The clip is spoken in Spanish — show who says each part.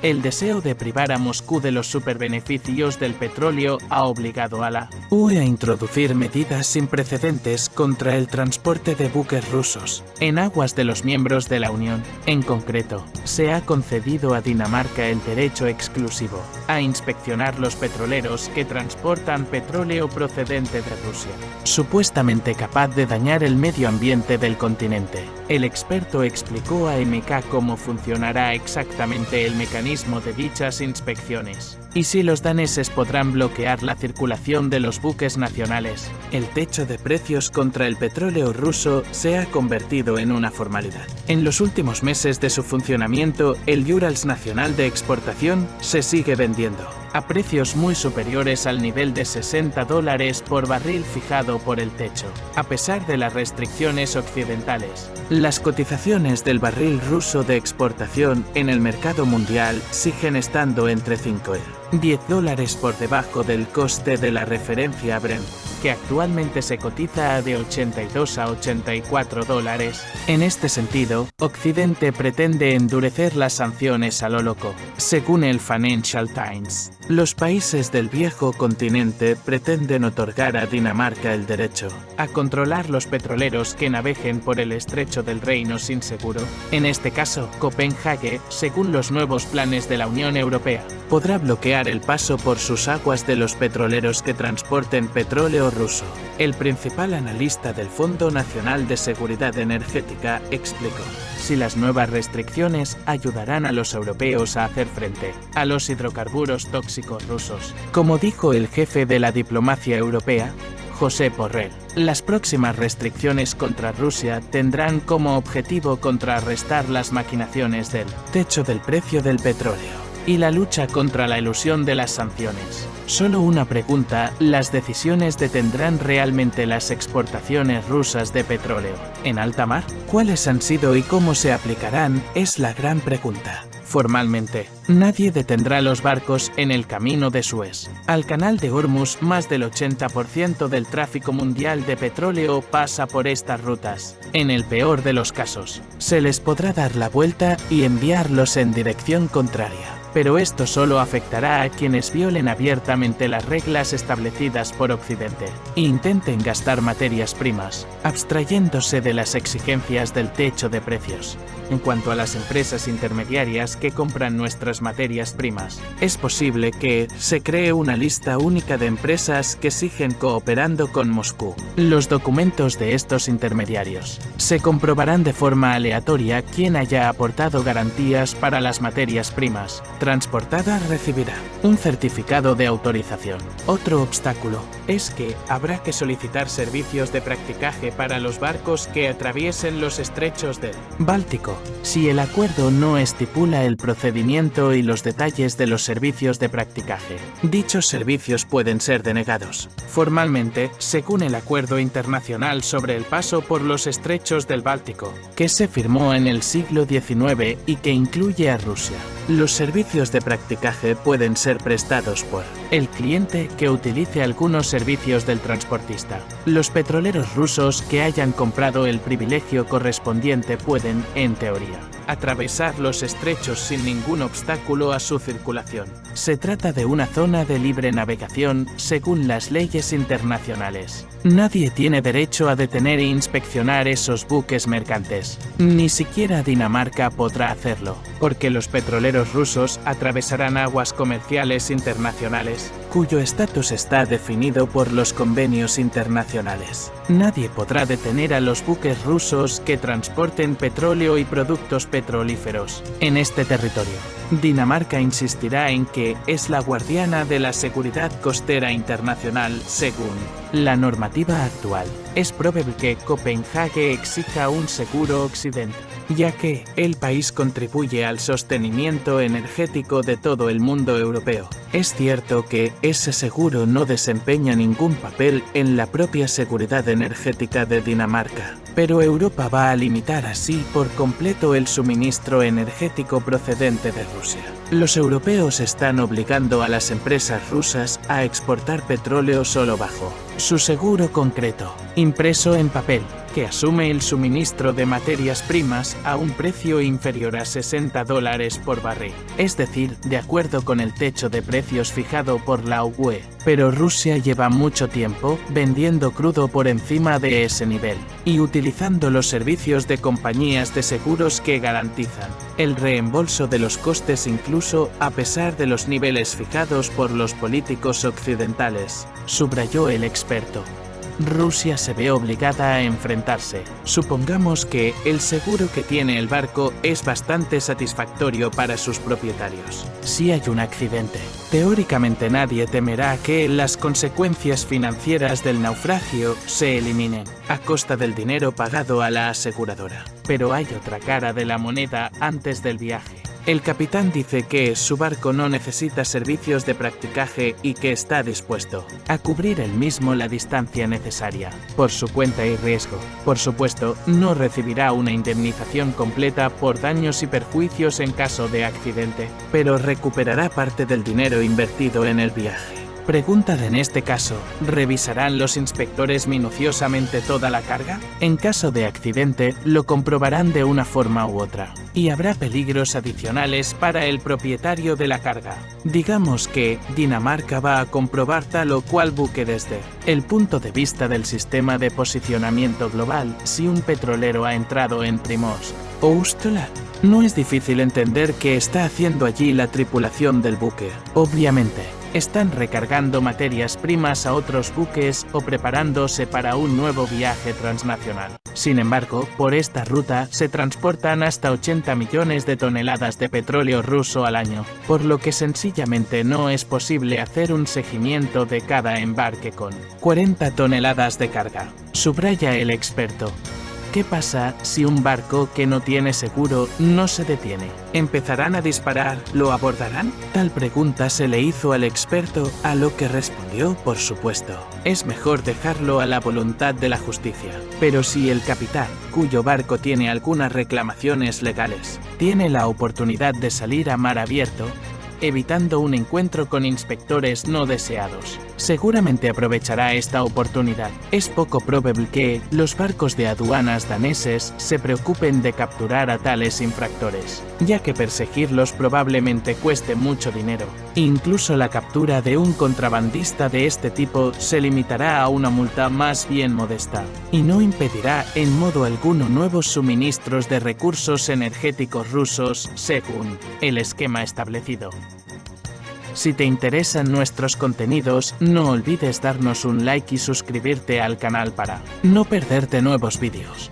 Speaker 1: El deseo de privar a Moscú de los superbeneficios del petróleo ha obligado a la UE a introducir medidas sin precedentes contra el transporte de buques rusos en aguas de los miembros de la Unión. En concreto, se ha concedido a Dinamarca el derecho exclusivo a inspeccionar los petroleros que transportan petróleo procedente de Rusia, supuestamente capaz de dañar el medio ambiente del continente. El experto explicó a MK cómo funcionará exactamente el mecanismo de dichas inspecciones y si los daneses podrán bloquear la circulación de los buques nacionales. El techo de precios contra el petróleo ruso se ha convertido en una formalidad. En los últimos meses de su funcionamiento, el Urals Nacional de Exportación se sigue vendiendo a precios muy superiores al nivel de $60 por barril fijado por el techo. A pesar de las restricciones occidentales, las cotizaciones del barril ruso de exportación en el mercado mundial siguen estando entre $5 y $10 por debajo del coste de la referencia Brent, que actualmente se cotiza a de $82 a $84. En este sentido, Occidente pretende endurecer las sanciones a lo loco. Según el Financial Times, los países del viejo continente pretenden otorgar a Dinamarca el derecho a controlar los petroleros que naveguen por el estrecho del Reino sin seguro. En este caso, Copenhague, según los nuevos planes de la Unión Europea, podrá bloquear el paso por sus aguas de los petroleros que transporten petróleo ruso. El principal analista del Fondo Nacional de Seguridad Energética explicó: si las nuevas restricciones ayudarán a los europeos a hacer frente a los hidrocarburos tóxicos rusos. Como dijo el jefe de la diplomacia europea, Josep Borrell, las próximas restricciones contra Rusia tendrán como objetivo contrarrestar las maquinaciones del techo del precio del petróleo y la lucha contra la elusión de las sanciones. Solo una pregunta: ¿las decisiones detendrán realmente las exportaciones rusas de petróleo en alta mar? ¿Cuáles han sido y cómo se aplicarán? Es la gran pregunta. Formalmente, nadie detendrá los barcos en el camino de Suez. Al canal de Hormuz, más del 80% del tráfico mundial de petróleo pasa por estas rutas. En el peor de los casos, se les podrá dar la vuelta y enviarlos en dirección contraria. Pero esto solo afectará a quienes violen abiertamente las reglas establecidas por Occidente e intenten gastar materias primas, abstrayéndose de las exigencias del techo de precios. En cuanto a las empresas intermediarias que compran nuestras materias primas, es posible que se cree una lista única de empresas que siguen cooperando con Moscú. Los documentos de estos intermediarios se comprobarán de forma aleatoria. Quien haya aportado garantías para las materias primas transportadas recibirá un certificado de autorización. Otro obstáculo es que habrá que solicitar servicios de practicaje para los barcos que atraviesen los estrechos del Báltico. Si el acuerdo no estipula el procedimiento y los detalles de los servicios de practicaje, dichos servicios pueden ser denegados. Formalmente, según el Acuerdo Internacional sobre el Paso por los Estrechos del Báltico, que se firmó en el siglo XIX y que incluye a Rusia, los servicios de practicaje pueden ser prestados por el cliente que utilice algunos servicios del transportista. Los petroleros rusos que hayan comprado el privilegio correspondiente pueden, en teoría, atravesar los estrechos sin ningún obstáculo a su circulación. Se trata de una zona de libre navegación según las leyes internacionales. Nadie tiene derecho a detener e inspeccionar esos buques mercantes. Ni siquiera Dinamarca podrá hacerlo, porque los petroleros rusos atravesarán aguas comerciales internacionales, cuyo estatus está definido por los convenios internacionales. Nadie podrá detener a los buques rusos que transporten petróleo y productos petrolíferos en este territorio. Dinamarca insistirá en que es la guardiana de la seguridad costera internacional según la normativa actual. Es probable que Copenhague exija un seguro occidente, ya que el país contribuye al sostenimiento energético de todo el mundo europeo. Es cierto que ese seguro no desempeña ningún papel en la propia seguridad energética de Dinamarca, pero Europa va a limitar así por completo el suministro energético procedente de Rusia. Los europeos están obligando a las empresas rusas a exportar petróleo solo bajo su seguro concreto, impreso en papel. que asume el suministro de materias primas a un precio inferior a $60 por barril, es decir, de acuerdo con el techo de precios fijado por la UE. Pero Rusia lleva mucho tiempo vendiendo crudo por encima de ese nivel y utilizando los servicios de compañías de seguros que garantizan el reembolso de los costes incluso a pesar de los niveles fijados por los políticos occidentales, subrayó el experto. Rusia se ve obligada a enfrentarse. Supongamos que el seguro que tiene el barco es bastante satisfactorio para sus propietarios. Si hay un accidente, teóricamente nadie temerá que las consecuencias financieras del naufragio se eliminen a costa del dinero pagado a la aseguradora. Pero hay otra cara de la moneda antes del viaje. El capitán dice que su barco no necesita servicios de practicaje y que está dispuesto a cubrir él mismo la distancia necesaria, por su cuenta y riesgo. Por supuesto, no recibirá una indemnización completa por daños y perjuicios en caso de accidente, pero recuperará parte del dinero invertido en el viaje. Pregunta: en este caso, ¿revisarán los inspectores minuciosamente toda la carga? En caso de accidente, lo comprobarán de una forma u otra. Y habrá peligros adicionales para el propietario de la carga. Digamos que Dinamarca va a comprobar tal o cual buque desde el punto de vista del sistema de posicionamiento global si un petrolero ha entrado en Primorsk o Ustland. No es difícil entender qué está haciendo allí la tripulación del buque. Obviamente, están recargando materias primas a otros buques o preparándose para un nuevo viaje transnacional. Sin embargo, por esta ruta se transportan hasta 80 millones de toneladas de petróleo ruso al año, por lo que sencillamente no es posible hacer un seguimiento de cada embarque con 40 toneladas de carga, subraya el experto. ¿Qué pasa si un barco que no tiene seguro no se detiene? ¿Empezarán a disparar? ¿Lo abordarán? Tal pregunta se le hizo al experto, a lo que respondió: por supuesto, es mejor dejarlo a la voluntad de la justicia. Pero si el capitán, cuyo barco tiene algunas reclamaciones legales, tiene la oportunidad de salir a mar abierto, evitando un encuentro con inspectores no deseados, seguramente aprovechará esta oportunidad. Es poco probable que los barcos de aduanas daneses se preocupen de capturar a tales infractores, ya que perseguirlos probablemente cueste mucho dinero. Incluso la captura de un contrabandista de este tipo se limitará a una multa más bien modesta, y no impedirá en modo alguno nuevos suministros de recursos energéticos rusos, según el esquema establecido. Si te interesan nuestros contenidos, no olvides darnos un like y suscribirte al canal para no perderte nuevos vídeos.